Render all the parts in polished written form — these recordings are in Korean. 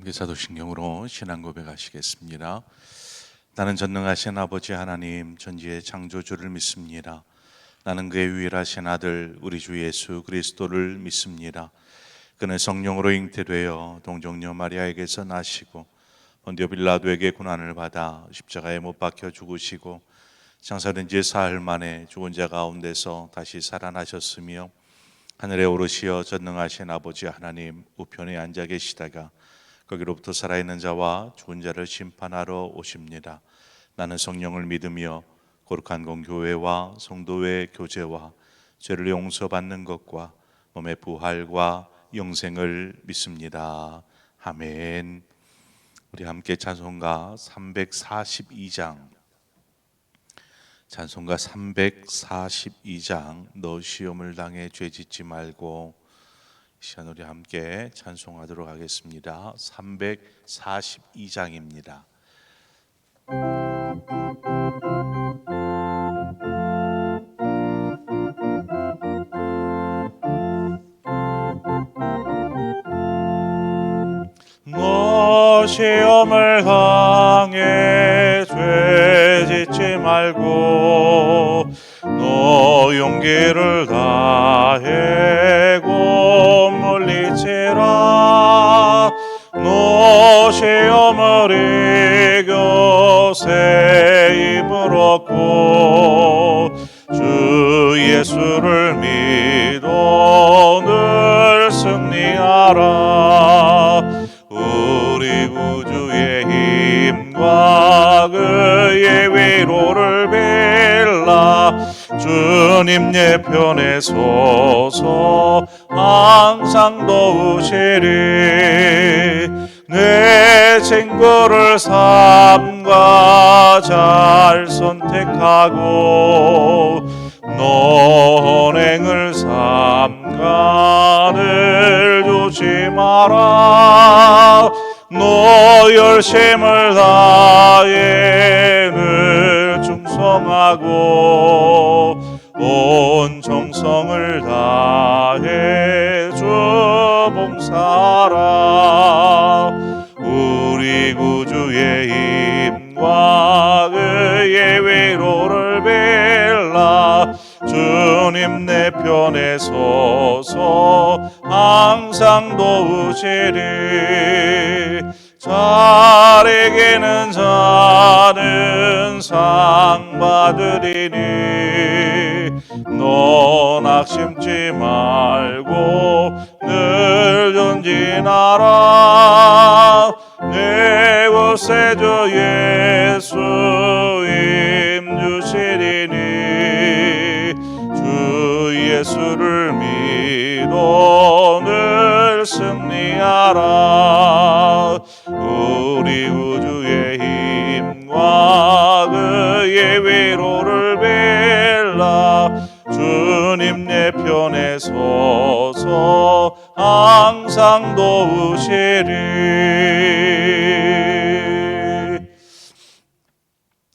함께 사도신경으로 신앙 고백하시겠습니다. 나는 전능하신 아버지 하나님 전지의 창조주를 믿습니다. 나는 그의 유일하신 아들 우리 주 예수 그리스도를 믿습니다. 그는 성령으로 잉태되어 동정녀 마리아에게서 나시고 본디오 빌라도에게 고난을 받아 십자가에 못 박혀 죽으시고 장사된 지 사흘 만에 죽은 자 가운데서 다시 살아나셨으며 하늘에 오르시어 전능하신 아버지 하나님 우편에 앉아 계시다가 거기로부터 살아있는 자와 죽은 자를 심판하러 오십니다. 나는 성령을 믿으며 거룩한 공교회와 성도의 교제와 죄를 용서받는 것과 몸의 부활과 영생을 믿습니다. 아멘. 우리 함께 찬송가 342장 찬송가 342장 너 시험을 당해 죄짓지 말고 이 시간 우리 함께 찬송하도록 하겠습니다. 342장입니다. 너 시험을 당해 죄짓지 말고 너 용기를 다해 곧 물리치라. 너 시험을 이겨 새 힘을 얻고 주 예수를 믿어 늘 승리하라. 우리 구주의 힘과 그의 위로를 빌라. 주님 내 편에 서서 항상 도우시리. 내 친구를 삼가 잘 선택하고 너 언행을 삼가 늘 조심하라. 너 열심을 다해 늘 충성하고 온 정성을 다해 주 봉사하라. 우리 구주의 힘과 그의 위로를 빌라. 주님 내 편에 서서 항상 도우시리. 잘 이기는 자는 상 받으리니 너 낙심치 말고 늘 전진하라. 내 구세주 예수 힘 주시리니 주 예수를 믿어 늘 승리하라. 우리 우주의 힘과 그의 위로를 빌라. 주님 내 편에 서서 항상 도우시리.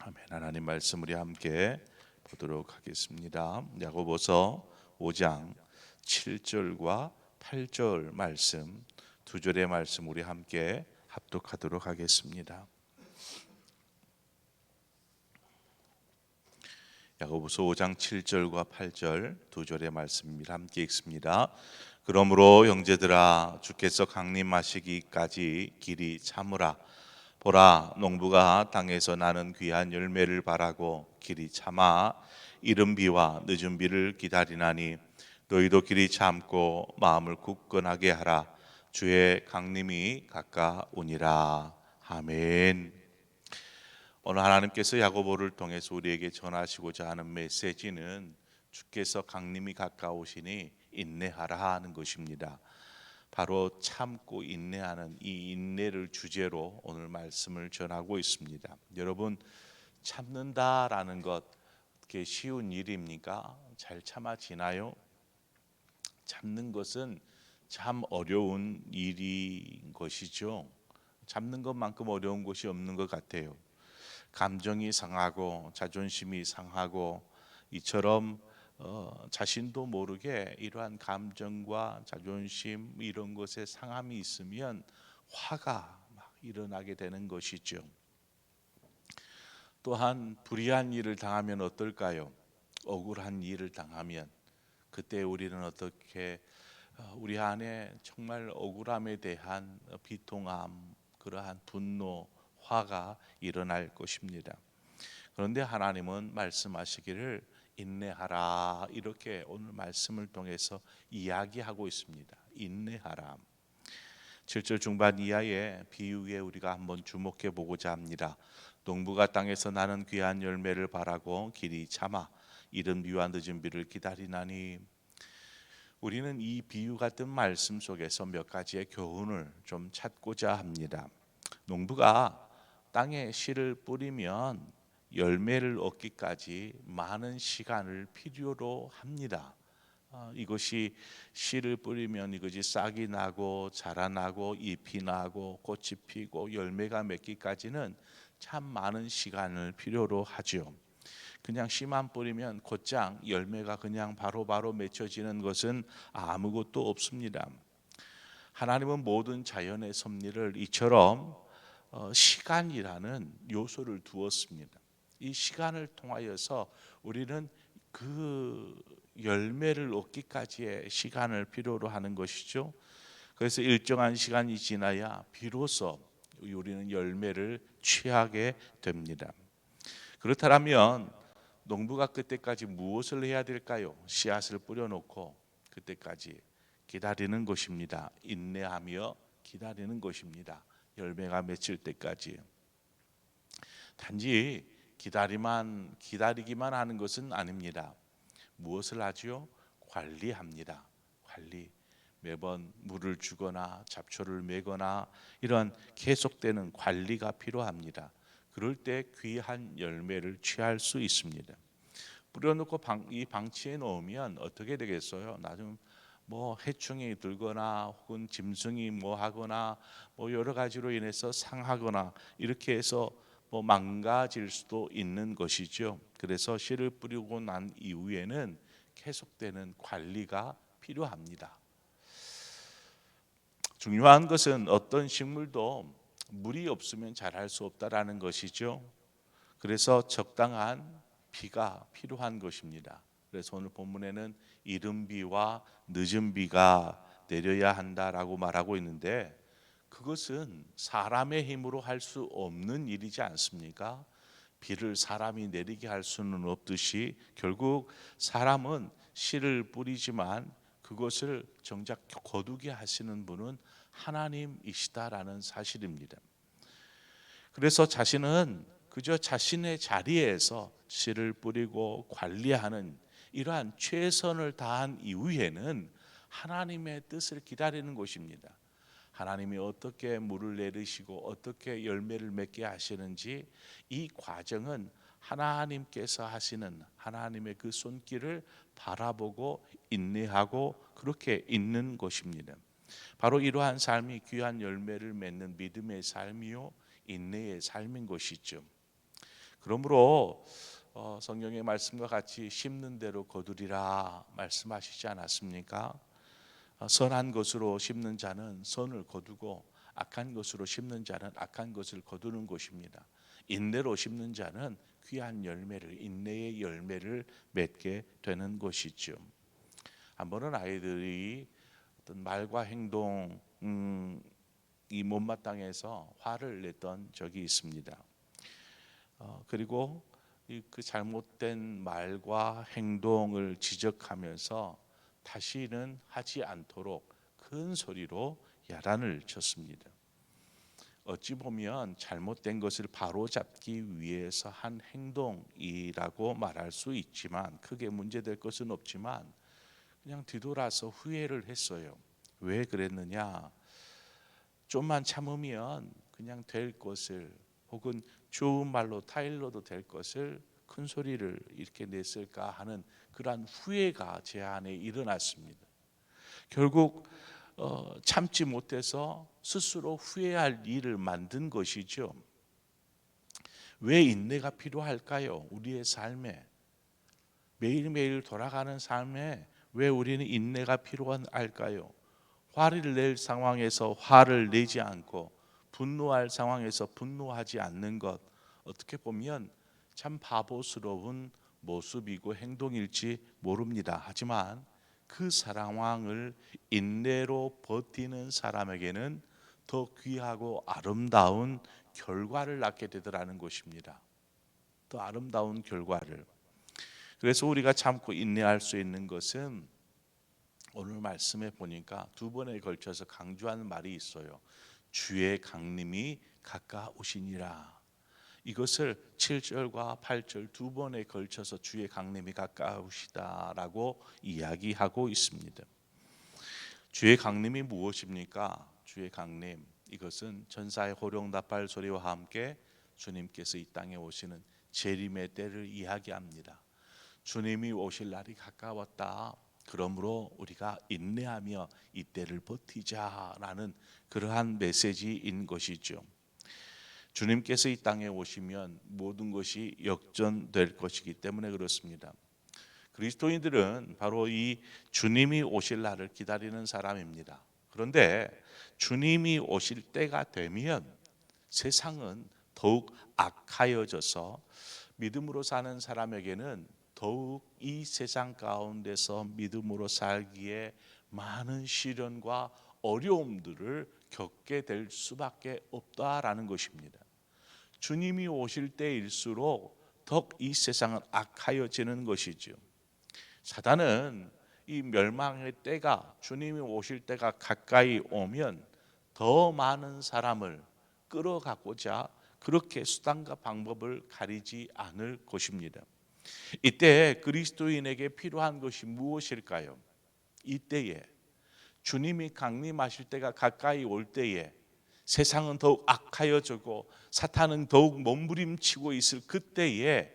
아멘. 하나님 말씀 우리 함께 보도록 하겠습니다. 야고보서 5장 7절과 8절 말씀 두 절의 말씀 우리 함께 합독하도록 하겠습니다. 야고보서 5장 7절과 8절 두 절의 말씀입니다. 함께 읽습니다. 그러므로 형제들아 주께서 강림하시기까지 길이 참으라. 보라 농부가 땅에서 나는 귀한 열매를 바라고 길이 참아 이른 비와 늦은 비를 기다리나니 너희도 길이 참고 마음을 굳건하게 하라. 주의 강림이 가까우니라. 아멘. 오늘 하나님께서 야고보를 통해서 우리에게 전하시고자 하는 메시지는 주께서 강림이 가까우시니 인내하라 하는 것입니다. 바로 참고 인내하는 이 인내를 주제로 오늘 말씀을 전하고 있습니다. 여러분, 참는다라는 것 그게 쉬운 일입니까? 잘 참아지나요? 참는 것은 참 어려운 일인 것이죠. 참는 것만큼 어려운 것이 없는 것 같아요. 감정이 상하고 자존심이 상하고 이처럼 자신도 모르게 이러한 감정과 자존심 이런 것에 상함이 있으면 화가 막 일어나게 되는 것이죠. 또한 불의한 일을 당하면 어떨까요? 억울한 일을 당하면 그때 우리는 어떻게 우리 안에 정말 억울함에 대한 비통함, 그러한 분노, 화가 일어날 것입니다. 그런데 하나님은 말씀하시기를 인내하라, 이렇게 오늘 말씀을 통해서 이야기하고 있습니다. 인내하라. 7절 중반 이하의 비유에 우리가 한번 주목해 보고자 합니다. 농부가 땅에서 나는 귀한 열매를 바라고 길이 참아 이른 비와 늦은 비를 기다리나니, 우리는 이 비유 같은 말씀 속에서 몇 가지의 교훈을 좀 찾고자 합니다. 농부가 땅에 씨를 뿌리면 열매를 얻기까지 많은 시간을 필요로 합니다. 이것이 씨를 뿌리면 이것이 싹이 나고 자라나고 잎이 나고 꽃이 피고 열매가 맺기까지는 참 많은 시간을 필요로 하죠. 그냥 씨만 뿌리면 곧장 열매가 그냥 바로바로 맺혀지는 것은 아무것도 없습니다. 하나님은 모든 자연의 섭리를 이처럼 시간이라는 요소를 두었습니다. 이 시간을 통하여서 우리는 그 열매를 얻기까지의 시간을 필요로 하는 것이죠. 그래서 일정한 시간이 지나야 비로소 우리는 열매를 취하게 됩니다. 그렇다면 농부가 그때까지 무엇을 해야 될까요? 씨앗을 뿌려놓고 그때까지 기다리는 것입니다. 인내하며 기다리는 것입니다. 열매가 맺힐 때까지. 단지 기다리기만 하는 것은 아닙니다. 무엇을 하지요? 관리합니다. 관리. 매번 물을 주거나 잡초를 매거나 이런 계속되는 관리가 필요합니다. 그럴 때 귀한 열매를 취할 수 있습니다. 뿌려놓고 이 방치해 놓으면 어떻게 되겠어요? 나중 뭐 해충이 들거나 혹은 짐승이 뭐 하거나 뭐 여러 가지로 인해서 상하거나 이렇게 해서 뭐 망가질 수도 있는 것이죠. 그래서 씨를 뿌리고 난 이후에는 계속되는 관리가 필요합니다. 중요한 것은 어떤 식물도 물이 없으면 자랄 수 없다라는 것이죠. 그래서 적당한 비가 필요한 것입니다. 그래서 오늘 본문에는 이른 비와 늦은 비가 내려야 한다라고 말하고 있는데, 그것은 사람의 힘으로 할 수 없는 일이지 않습니까? 비를 사람이 내리게 할 수는 없듯이 결국 사람은 씨를 뿌리지만 그것을 정작 거두게 하시는 분은 하나님이시다라는 사실입니다. 그래서 자신은 그저 자신의 자리에서 씨를 뿌리고 관리하는 이러한 최선을 다한 이후에는 하나님의 뜻을 기다리는 것입니다. 하나님이 어떻게 물을 내리시고 어떻게 열매를 맺게 하시는지, 이 과정은 하나님께서 하시는 하나님의 그 손길을 바라보고 인내하고 그렇게 있는 것입니다. 바로 이러한 삶이 귀한 열매를 맺는 믿음의 삶이요 인내의 삶인 것이죠. 그러므로 성경의 말씀과 같이 심는 대로 거두리라 말씀하시지 않았습니까? 선한 것으로 심는 자는 선을 거두고 악한 것으로 심는 자는 악한 것을 거두는 것입니다. 인내로 심는 자는 귀한 열매를, 인내의 열매를 맺게 되는 것이죠. 한 번은 아이들이 어떤 말과 행동 이 못마땅해서 화를 냈던 적이 있습니다. 그리고 그 잘못된 말과 행동을 지적하면서 다시는 하지 않도록 큰 소리로 야단을 쳤습니다. 어찌 보면 잘못된 것을 바로잡기 위해서 한 행동이라고 말할 수 있지만, 크게 문제될 것은 없지만 그냥 뒤돌아서 후회를 했어요. 왜 그랬느냐? 좀만 참으면 그냥 될 것을, 혹은 좋은 말로 타일러도 될 것을 큰 소리를 이렇게 냈을까 하는 그러한 후회가 제 안에 일어났습니다. 결국 참지 못해서 스스로 후회할 일을 만든 것이죠. 왜 인내가 필요할까요? 우리의 삶에, 매일매일 돌아가는 삶에 왜 우리는 인내가 필요할까요? 화를 낼 상황에서 화를 내지 않고 분노할 상황에서 분노하지 않는 것, 어떻게 보면 참 바보스러운 모습이고 행동일지 모릅니다. 하지만 그 상황을 인내로 버티는 사람에게는 더 귀하고 아름다운 결과를 낳게 되더라는 것입니다. 더 아름다운 결과를. 그래서 우리가 참고 인내할 수 있는 것은 오늘 말씀에 보니까 두 번에 걸쳐서 강조하는 말이 있어요. 주의 강림이 가까우시니라. 이것을 7절과 8절 두 번에 걸쳐서 주의 강림이 가까우시다라고 이야기하고 있습니다. 주의 강림이 무엇입니까? 주의 강림, 이것은 천사의 호령답할 소리와 함께 주님께서 이 땅에 오시는 재림의 때를 이야기합니다. 주님이 오실 날이 가까웠다. 그러므로 우리가 인내하며 이 때를 버티자라는 그러한 메시지인 것이죠. 주님께서 이 땅에 오시면 모든 것이 역전될 것이기 때문에 그렇습니다. 그리스도인들은 바로 이 주님이 오실 날을 기다리는 사람입니다. 그런데 주님이 오실 때가 되면 세상은 더욱 악하여져서 믿음으로 사는 사람에게는 더욱 이 세상 가운데서 믿음으로 살기에 많은 시련과 어려움들을 겪게 될 수밖에 없다라는 것입니다. 주님이 오실 때일수록 더욱 이 세상은 악하여지는 것이죠. 사단은 이 멸망의 때가, 주님이 오실 때가 가까이 오면 더 많은 사람을 끌어가고자 그렇게 수단과 방법을 가리지 않을 것입니다. 이때 그리스도인에게 필요한 것이 무엇일까요? 이때에 주님이 강림하실 때가 가까이 올 때에 세상은 더욱 악하여지고 사탄은 더욱 몸부림치고 있을 그때에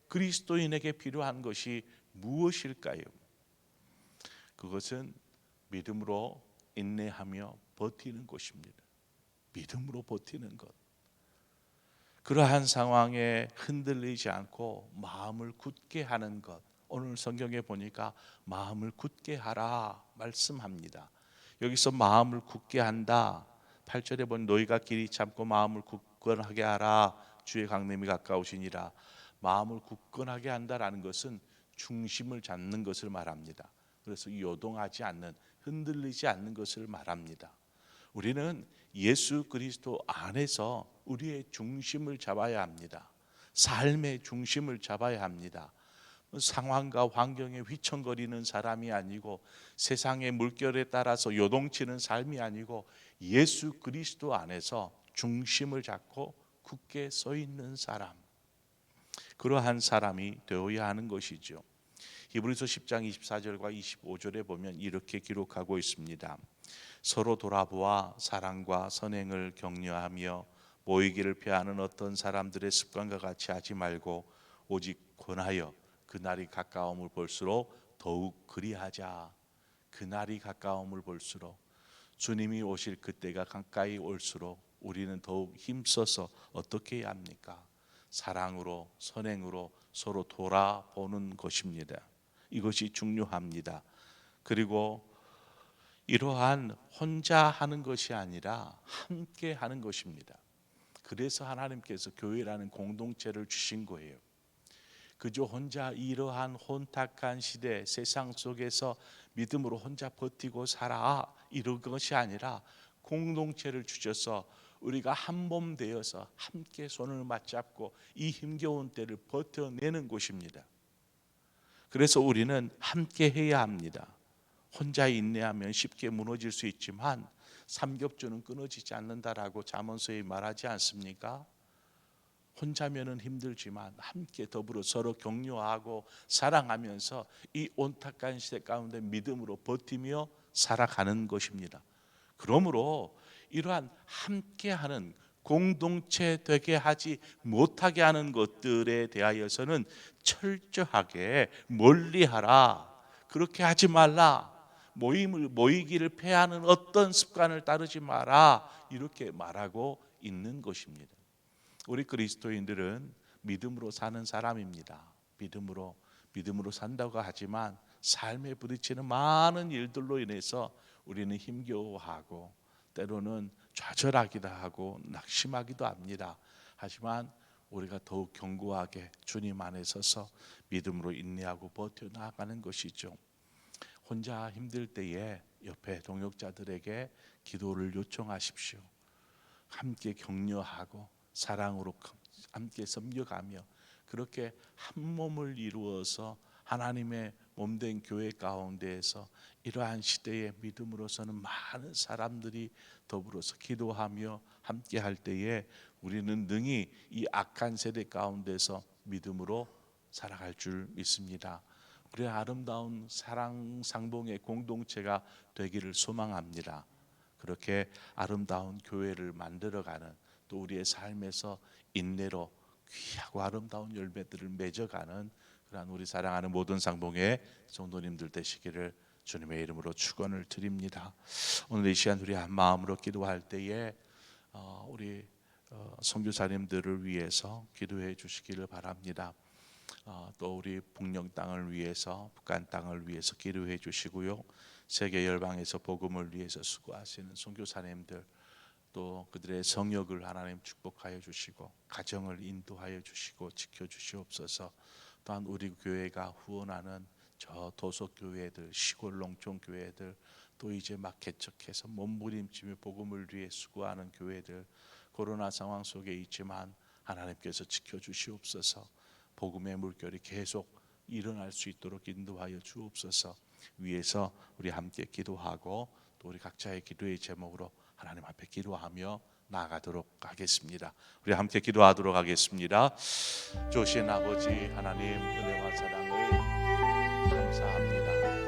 그리스도인에게 필요한 것이 무엇일까요? 그것은 믿음으로 인내하며 버티는 것입니다. 믿음으로 버티는 것. 그러한 상황에 흔들리지 않고 마음을 굳게 하는 것. 오늘 성경에 보니까 마음을 굳게 하라 말씀합니다. 여기서 마음을 굳게 한다. 8절에 보면 너희가 길이 참고 마음을 굳건하게 하라. 주의 강림이 가까우시니라. 마음을 굳건하게 한다라는 것은 중심을 잡는 것을 말합니다. 그래서 요동하지 않는, 흔들리지 않는 것을 말합니다. 우리는 예수 그리스도 안에서 우리의 중심을 잡아야 합니다. 삶의 중심을 잡아야 합니다. 상황과 환경에 휘청거리는 사람이 아니고 세상의 물결에 따라서 요동치는 삶이 아니고 예수 그리스도 안에서 중심을 잡고 굳게 서 있는 사람, 그러한 사람이 되어야 하는 것이죠. 히브리서 10장 24절과 25절에 보면 이렇게 기록하고 있습니다. 서로 돌아보아 사랑과 선행을 격려하며 모이기를 피하는 어떤 사람들의 습관과 같이 하지 말고 오직 권하여 그날이 가까움을 볼수록 더욱 그리하자. 그날이 가까움을 볼수록, 주님이 오실 그때가 가까이 올수록 우리는 더욱 힘써서 어떻게 해야 합니까? 사랑으로, 선행으로 서로 돌아보는 것입니다. 이것이 중요합니다. 그리고 이러한 혼자 하는 것이 아니라 함께 하는 것입니다. 그래서 하나님께서 교회라는 공동체를 주신 거예요. 그저 혼자 이러한 혼탁한 시대, 세상 속에서 믿음으로 혼자 버티고 살아, 이런 것이 아니라 공동체를 주셔서 우리가 한 몸 되어서 함께 손을 맞잡고 이 힘겨운 때를 버텨내는 것입니다. 그래서 우리는 함께 해야 합니다. 혼자 인내하면 쉽게 무너질 수 있지만 삼겹줄은 끊어지지 않는다라고 잠언서에 말하지 않습니까? 혼자면은 힘들지만 함께 더불어 서로 격려하고 사랑하면서 이 온탁한 시대 가운데 믿음으로 버티며 살아가는 것입니다. 그러므로 이러한 함께하는, 공동체 되게 하지 못하게 하는 것들에 대하여서는 철저하게 멀리하라. 그렇게 하지 말라. 모이기를 패하는 어떤 습관을 따르지 마라. 이렇게 말하고 있는 것입니다. 우리 그리스도인들은 믿음으로 사는 사람입니다. 믿음으로 산다고 하지만 삶에 부딪히는 많은 일들로 인해서 우리는 힘겨워하고 때로는 좌절하기도 하고 낙심하기도 합니다. 하지만 우리가 더욱 견고하게 주님 안에 서서 믿음으로 인내하고 버텨 나아가는 것이죠. 혼자 힘들 때에 옆에 동역자들에게 기도를 요청하십시오. 함께 격려하고 사랑으로 함께 섬겨가며 그렇게 한 몸을 이루어서 하나님의 몸된 교회 가운데에서 이러한 시대의 믿음으로서는 많은 사람들이 더불어서 기도하며 함께 할 때에 우리는 능히 이 악한 세대 가운데서 믿음으로 살아갈 줄 믿습니다. 우리의 아름다운 사랑 상봉의 공동체가 되기를 소망합니다. 그렇게 아름다운 교회를 만들어가는, 또 우리의 삶에서 인내로 귀하고 아름다운 열매들을 맺어가는 그러한 우리 사랑하는 모든 상봉의 성도님들 되시기를 주님의 이름으로 축원을 드립니다. 오늘 이 시간 우리 한 마음으로 기도할 때에 우리 선교사님들을 위해서 기도해 주시기를 바랍니다. 또 우리 북녘 땅을 위해서, 북한 땅을 위해서 기도해 주시고요. 세계 열방에서 복음을 위해서 수고하시는 선교사님들, 또 그들의 성역을 하나님 축복하여 주시고 가정을 인도하여 주시고 지켜 주시옵소서. 또한 우리 교회가 후원하는 저 도속 교회들, 시골 농촌 교회들, 또 이제 막 개척해서 몸부림치며 복음을 위해 수고하는 교회들, 코로나 상황 속에 있지만 하나님께서 지켜 주시옵소서. 복음의 물결이 계속 일어날 수 있도록 인도하여 주옵소서. 위에서 우리 함께 기도하고 또 우리 각자의 기도의 제목으로 하나님 앞에 기도하며 나아가도록 하겠습니다. 우리 함께 기도하도록 하겠습니다. 조신 아버지 하나님, 은혜와 사랑을 감사합니다.